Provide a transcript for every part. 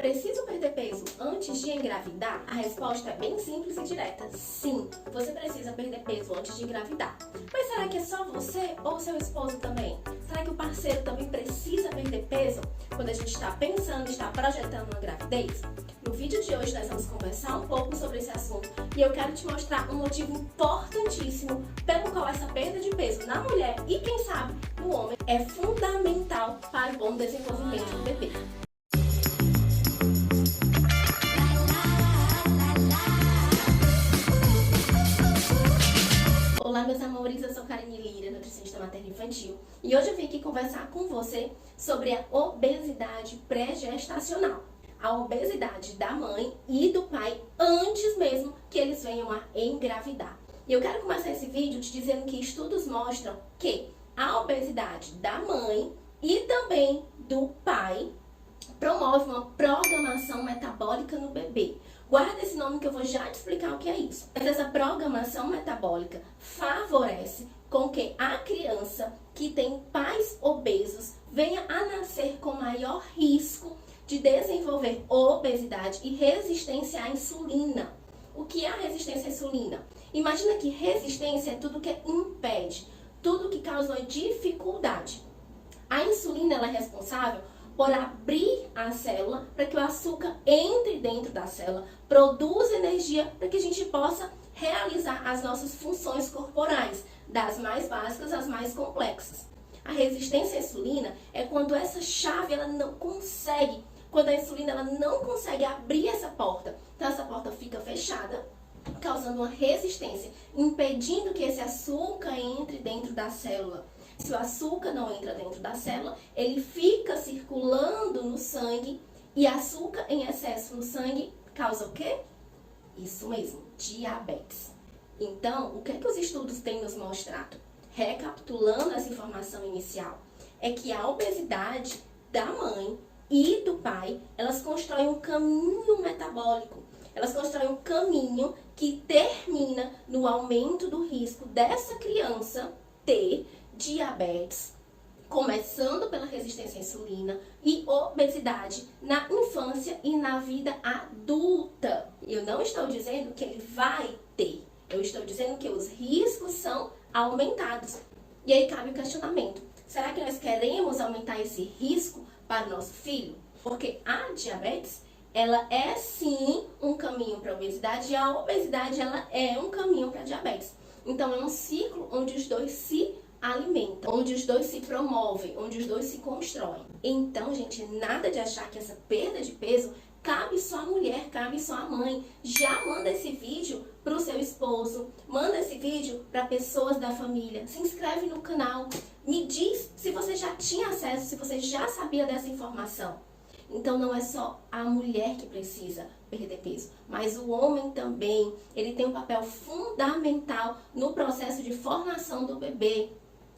Preciso perder peso antes de engravidar? A resposta é bem simples e direta. Sim, você precisa perder peso antes de engravidar. Mas será que é só você ou seu esposo também? Será que o parceiro também precisa perder peso quando a gente está pensando, está projetando uma gravidez? No vídeo de hoje nós vamos conversar um pouco sobre esse assunto e eu quero te mostrar um motivo importantíssimo pelo qual essa perda de peso na mulher e quem sabe no homem é fundamental para o bom desenvolvimento do bebê. Olá meus amores, eu sou Karine Lira, nutricionista materno-infantil, e hoje eu vim aqui conversar com você sobre a obesidade pré-gestacional. A obesidade da mãe e do pai antes mesmo que eles venham a engravidar. E eu quero começar esse vídeo te dizendo que estudos mostram que a obesidade da mãe e também do pai promove uma programação metabólica no bebê. Guarda esse nome que eu vou já te explicar o que é isso. Mas essa programação metabólica favorece com que a criança que tem pais obesos venha a nascer com maior risco de desenvolver obesidade e resistência à insulina. O que é a resistência à insulina? Imagina que resistência é tudo que impede, tudo que causa uma dificuldade. A insulina ela é responsável por abrir a célula para que o açúcar entre dentro da célula, produza energia para que a gente possa realizar as nossas funções corporais, das mais básicas às mais complexas. A resistência à insulina é quando essa chave ela não consegue, quando a insulina ela não consegue abrir essa porta. Então essa porta fica fechada, causando uma resistência, impedindo que esse açúcar entre dentro da célula. Se o açúcar não entra dentro da célula, ele fica circulando no sangue e açúcar em excesso no sangue causa o quê? Isso mesmo, diabetes. Então, o que é que os estudos têm nos mostrado? Recapitulando essa informação inicial, é que a obesidade da mãe e do pai, elas constroem um caminho metabólico. Elas constroem um caminho que termina no aumento do risco dessa criança ter diabetes, começando pela resistência à insulina e obesidade na infância e na vida adulta. Eu não estou dizendo que ele vai ter, eu estou dizendo que os riscos são aumentados. E aí cabe o questionamento, será que nós queremos aumentar esse risco para o nosso filho? Porque a diabetes, ela é sim um caminho para a obesidade e a obesidade ela é um caminho para a diabetes. Então é um ciclo onde os dois se alimentam, onde os dois se promovem, onde os dois se constroem. Então, gente, nada de achar que essa perda de peso cabe só a mulher, cabe só a mãe. Já manda esse vídeo para o seu esposo, manda esse vídeo para pessoas da família, se inscreve no canal, me diz se você já tinha acesso, se você já sabia dessa informação. Então não é só a mulher que precisa perder peso, mas o homem também, ele tem um papel fundamental no processo de formação do bebê.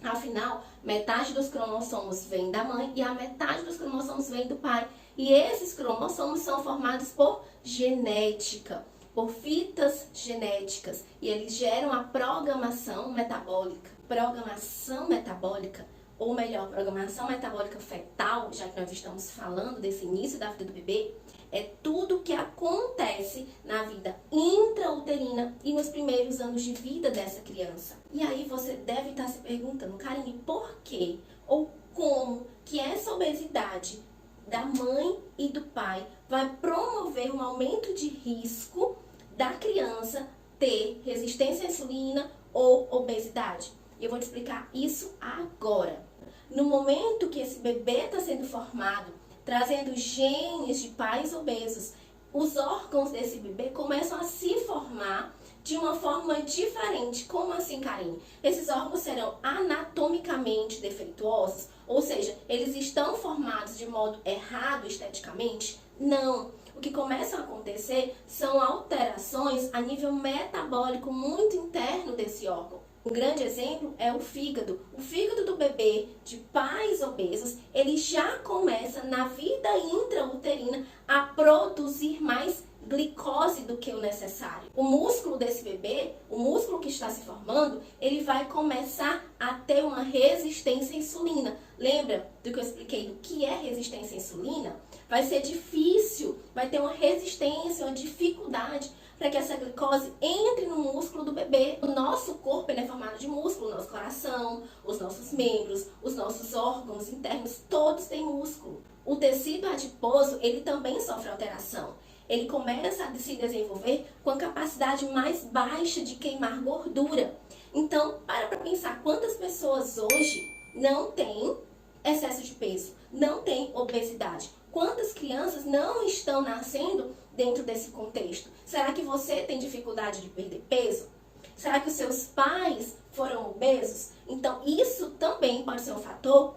Afinal, metade dos cromossomos vem da mãe e a metade dos cromossomos vem do pai. E esses cromossomos são formados por genética, por fitas genéticas. E eles geram a programação metabólica. Programação metabólica, ou melhor, programação metabólica fetal, já que nós estamos falando desse início da vida do bebê, é tudo que acontece na vida intrauterina e nos primeiros anos de vida dessa criança. E aí você deve estar se perguntando, Karine, por quê ou como que essa obesidade da mãe e do pai vai promover um aumento de risco da criança ter resistência à insulina ou obesidade? Eu vou te explicar isso agora. No momento que esse bebê está sendo formado, trazendo genes de pais obesos, os órgãos desse bebê começam a se formar de uma forma diferente. Como assim, Karine? Esses órgãos serão anatomicamente defeituosos? Ou seja, eles estão formados de modo errado esteticamente? Não. O que começa a acontecer são alterações a nível metabólico muito interno desse órgão. Um grande exemplo é o fígado. O fígado do bebê de pais obesos, ele já começa na vida intrauterina a produzir mais glicose do que o necessário. O músculo desse bebê, o músculo que está se formando, ele vai começar a ter uma resistência à insulina. Lembra do que eu expliquei do que é resistência à insulina? Vai ser difícil, vai ter uma resistência, uma dificuldade para que essa glicose entre no músculo do bebê. O nosso corpo ele é formado de músculo, o nosso coração, os nossos membros, os nossos órgãos internos, todos têm músculo. O tecido adiposo, ele também sofre alteração. Ele começa a se desenvolver com a capacidade mais baixa de queimar gordura. Então, para pensar quantas pessoas hoje não têm excesso de peso, não têm obesidade. Quantas crianças não estão nascendo dentro desse contexto? Será que você tem dificuldade de perder peso? Será que os seus pais foram obesos? Então, isso também pode ser um fator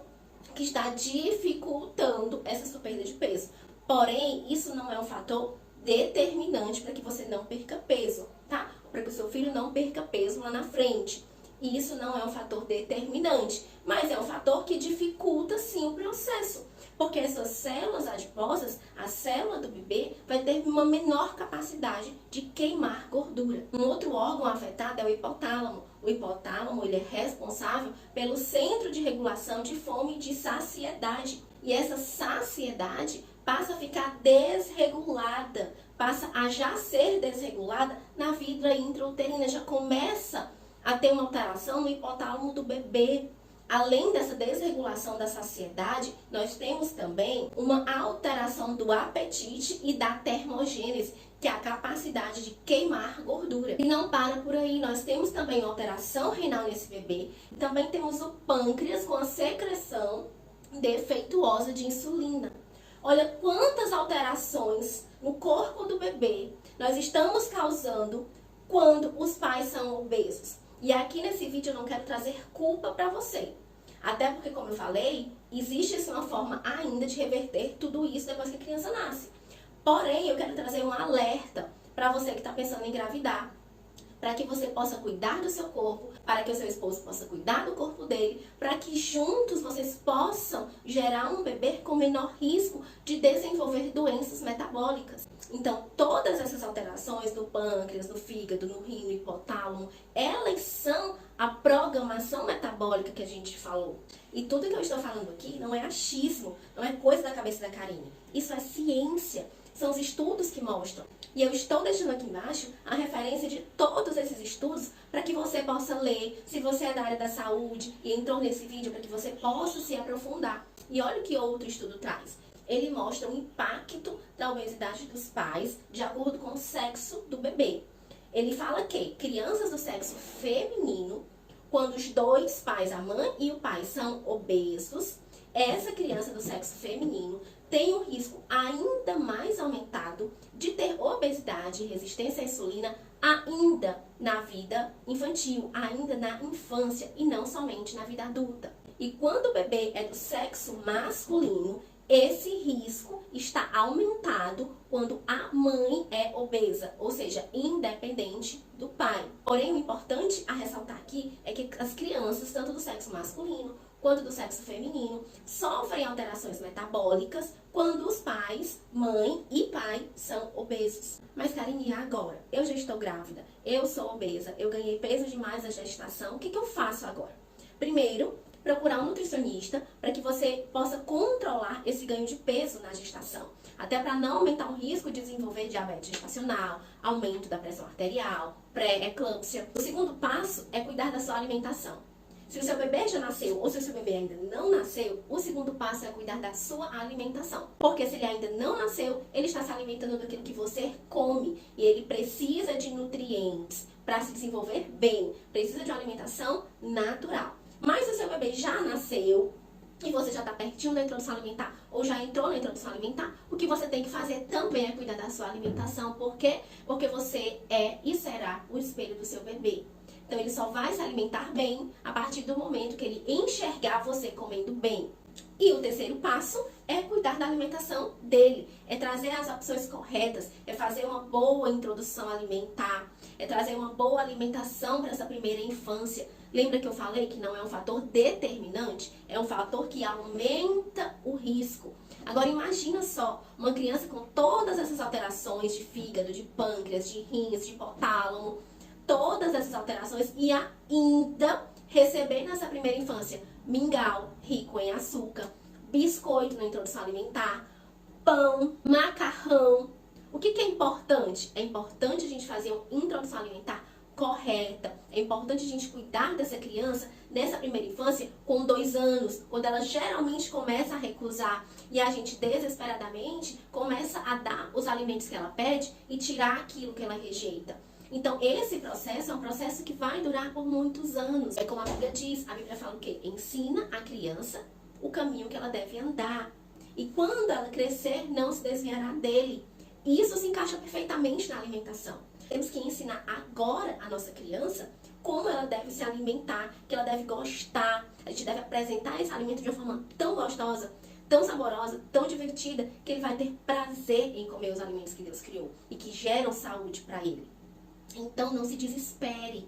que está dificultando essa sua perda de peso. Porém, isso não é um fator determinante para que você não perca peso, tá? Para que o seu filho não perca peso lá na frente. Isso não é um fator determinante, mas é um fator que dificulta sim o processo. Porque as suas células adiposas, a célula do bebê, vai ter uma menor capacidade de queimar gordura. Um outro órgão afetado é o hipotálamo. O hipotálamo ele é responsável pelo centro de regulação de fome e de saciedade. E essa saciedade passa a ficar desregulada, passa a já ser desregulada na vida intrauterina, já começa a ter uma alteração no hipotálamo do bebê. Além dessa desregulação da saciedade, nós temos também uma alteração do apetite e da termogênese, que é a capacidade de queimar gordura. E não para por aí, nós temos também alteração renal nesse bebê. Também temos o pâncreas com a secreção defeituosa de insulina. Olha quantas alterações no corpo do bebê nós estamos causando quando os pais são obesos. E aqui nesse vídeo eu não quero trazer culpa para você. Até porque, como eu falei, existe uma forma ainda de reverter tudo isso depois que a criança nasce. Porém, eu quero trazer um alerta para você que está pensando em engravidar. Para que você possa cuidar do seu corpo, para que o seu esposo possa cuidar do corpo dele, para que juntos vocês possam gerar um bebê com menor risco de desenvolver doenças metabólicas. Então, todas essas alterações no pâncreas, no fígado, no rim, no hipotálamo, elas são a programação metabólica que a gente falou. E tudo que eu estou falando aqui não é achismo, não é coisa da cabeça da Karine. Isso é ciência. São os estudos que mostram. E eu estou deixando aqui embaixo a referência de todos esses estudos para que você possa ler, se você é da área da saúde e entrou nesse vídeo, para que você possa se aprofundar. E olha o que outro estudo traz. Ele mostra o impacto da obesidade dos pais de acordo com o sexo do bebê. Ele fala que crianças do sexo feminino, quando os dois pais, a mãe e o pai, são obesos, essa criança do sexo feminino tem um risco ainda mais aumentado de ter obesidade e resistência à insulina ainda na vida infantil, ainda na infância e não somente na vida adulta. E quando o bebê é do sexo masculino, esse risco está aumentado quando a mãe é obesa, ou seja, independente do pai. Porém, o importante a ressaltar aqui é que as crianças, tanto do sexo masculino quanto do sexo feminino, sofrem alterações metabólicas quando os pais, mãe e pai, são obesos. Mas, Karine, agora? Eu já estou grávida, eu sou obesa, eu ganhei peso demais na gestação, o que eu faço agora? Primeiro, procurar um nutricionista para que você possa controlar esse ganho de peso na gestação. Até para não aumentar o risco de desenvolver diabetes gestacional, aumento da pressão arterial, pré-eclâmpsia. O segundo passo é cuidar da sua alimentação. Se o seu bebê já nasceu ou se o seu bebê ainda não nasceu, o segundo passo é cuidar da sua alimentação. Porque se ele ainda não nasceu, ele está se alimentando daquilo que você come. E ele precisa de nutrientes para se desenvolver bem. Precisa de uma alimentação natural. Mas se o seu bebê já nasceu e você já está pertinho da introdução alimentar ou já entrou na introdução alimentar, o que você tem que fazer também é cuidar da sua alimentação. Por quê? Porque você é e será o espelho do seu bebê. Então, ele só vai se alimentar bem a partir do momento que ele enxergar você comendo bem. E o terceiro passo é cuidar da alimentação dele, é trazer as opções corretas, é fazer uma boa introdução alimentar, é trazer uma boa alimentação para essa primeira infância. Lembra que eu falei que não é um fator determinante, é um fator que aumenta o risco. Agora imagina só, uma criança com todas essas alterações de fígado, de pâncreas, de rins, de hipotálamo, todas essas alterações e ainda receber nessa primeira infância mingau rico em açúcar, biscoito na introdução alimentar, pão, macarrão. O que é importante? É importante a gente fazer uma introdução alimentar correta. É importante a gente cuidar dessa criança nessa primeira infância com 2 anos, quando ela geralmente começa a recusar e a gente desesperadamente começa a dar os alimentos que ela pede e tirar aquilo que ela rejeita. Então, esse processo é um processo que vai durar por muitos anos. É como a Bíblia diz, a Bíblia fala o quê? Ensina a criança o caminho que ela deve andar. E quando ela crescer, não se desviará dele. Isso se encaixa perfeitamente na alimentação. Temos que ensinar agora a nossa criança como ela deve se alimentar, que ela deve gostar. A gente deve apresentar esse alimento de uma forma tão gostosa, tão saborosa, tão divertida, que ele vai ter prazer em comer os alimentos que Deus criou e que geram saúde para ele. Então não se desespere.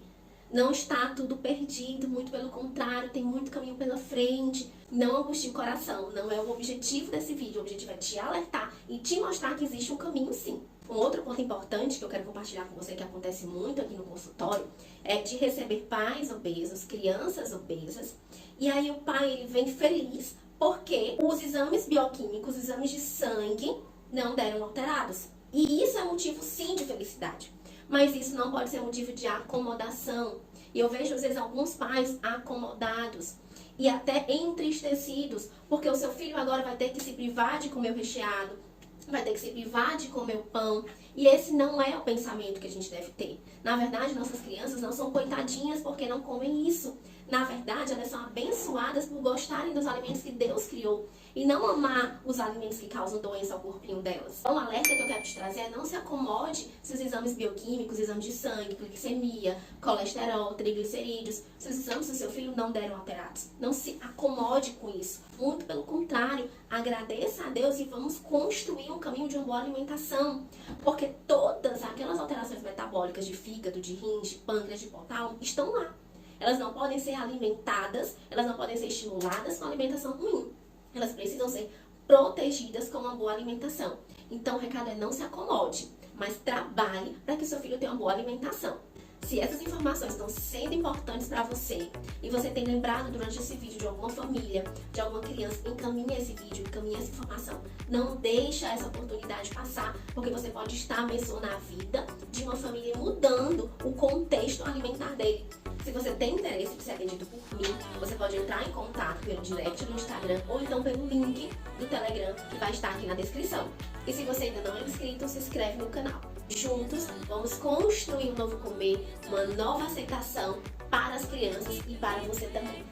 Não está tudo perdido, muito pelo contrário, tem muito caminho pela frente. Não angustie o coração, não é o objetivo desse vídeo. O objetivo é te alertar e te mostrar que existe um caminho sim. Um outro ponto importante que eu quero compartilhar com você, que acontece muito aqui no consultório, é de receber pais obesos, crianças obesas, e aí o pai ele vem feliz porque os exames bioquímicos, os exames de sangue não deram alterados. E isso é motivo sim de felicidade. Mas isso não pode ser motivo de acomodação. E eu vejo, às vezes, alguns pais acomodados e até entristecidos, porque o seu filho agora vai ter que se privar de comer o recheado, vai ter que se privar de comer o pão. E esse não é o pensamento que a gente deve ter. Na verdade, nossas crianças não são coitadinhas porque não comem isso. Na verdade, elas são abençoadas por gostarem dos alimentos que Deus criou e não amar os alimentos que causam doença ao corpinho delas. Então, o alerta que eu quero te trazer é não se acomode se os exames bioquímicos, exames de sangue, glicemia, colesterol, triglicerídeos, se os exames do seu filho não deram alterados. Não se acomode com isso. Muito pelo contrário, agradeça a Deus e vamos construir um caminho de uma boa alimentação. Porque todas aquelas alterações metabólicas de fígado, de rins, de pâncreas, de hipotálamo estão lá. Elas não podem ser alimentadas, elas não podem ser estimuladas com alimentação ruim. Elas precisam ser protegidas com uma boa alimentação. Então o recado é não se acomode, mas trabalhe para que o seu filho tenha uma boa alimentação. Se essas informações estão sendo importantes para você e você tem lembrado durante esse vídeo de alguma família, de alguma criança, encaminhe esse vídeo, encaminhe essa informação. Não deixa essa oportunidade passar, porque você pode estar abençoando a vida de uma família mudando o contexto alimentar dele. Se você tem interesse de ser atendido por mim, você pode entrar em contato pelo direct do Instagram ou então pelo link do Telegram que vai estar aqui na descrição. E se você ainda não é inscrito, se inscreve no canal. Juntos, vamos construir um novo comer, uma nova aceitação para as crianças e para você também.